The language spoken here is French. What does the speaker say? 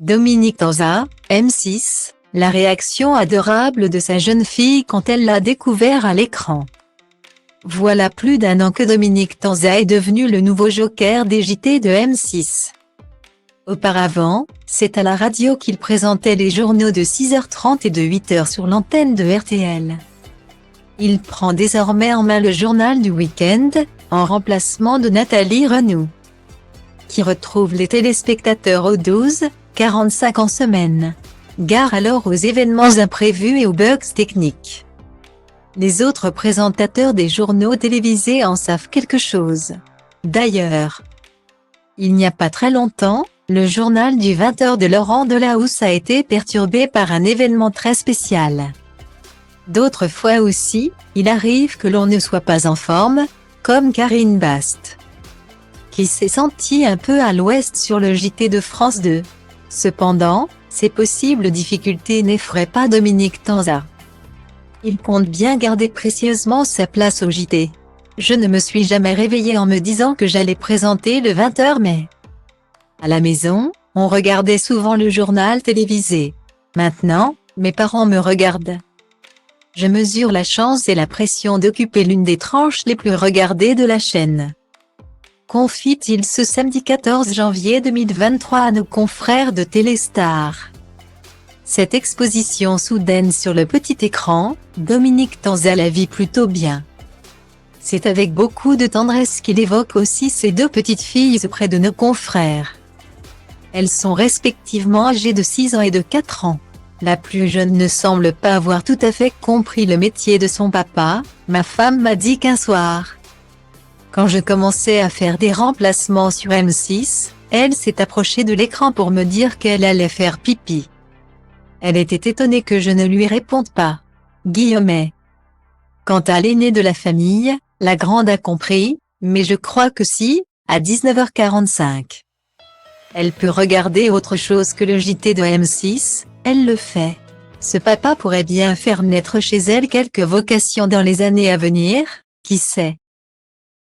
Dominique Tanza, M6, la réaction adorable de sa jeune fille quand elle l'a découvert à l'écran. Voilà plus d'1 an que Dominique Tanza est devenu le nouveau joker des JT de M6. Auparavant, c'est à la radio qu'il présentait les journaux de 6h30 et de 8h sur l'antenne de RTL. Il prend désormais en main le journal du week-end, en remplacement de Nathalie Renoux, qui retrouve les téléspectateurs au 12-45 en semaine. Gare alors aux événements imprévus et aux bugs techniques. Les autres présentateurs des journaux télévisés en savent quelque chose. D'ailleurs, il n'y a pas très longtemps, le journal du 20h de Laurent Delahousse a été perturbé par un événement très spécial. D'autres fois aussi, il arrive que l'on ne soit pas en forme, comme Karine Bast, qui s'est sentie un peu à l'ouest sur le JT de France 2. Cependant, ces possibles difficultés n'effraient pas Dominique Tanza. Il compte bien garder précieusement sa place au JT. Je ne me suis jamais réveillée en me disant que j'allais présenter le 20h, mais à la maison, on regardait souvent le journal télévisé. Maintenant, mes parents me regardent. Je mesure la chance et la pression d'occuper l'une des tranches les plus regardées de la chaîne. Confie-t-il ce samedi 14 janvier 2023 à nos confrères de Téléstar. Cette exposition soudaine sur le petit écran, Dominique Tanza la vit plutôt bien. C'est avec beaucoup de tendresse qu'il évoque aussi ses 2 petites filles auprès de nos confrères. Elles sont respectivement âgées de 6 ans et de 4 ans. La plus jeune ne semble pas avoir tout à fait compris le métier de son papa. Ma femme m'a dit qu'un soir, quand je commençais à faire des remplacements sur M6, elle s'est approchée de l'écran pour me dire qu'elle allait faire pipi. Elle était étonnée que je ne lui réponde pas. Guillemets. Quant à l'aînée de la famille, la grande a compris, mais je crois que si, à 19h45, elle peut regarder autre chose que le JT de M6, elle le fait. Ce papa pourrait bien faire naître chez elle quelques vocations dans les années à venir, qui sait.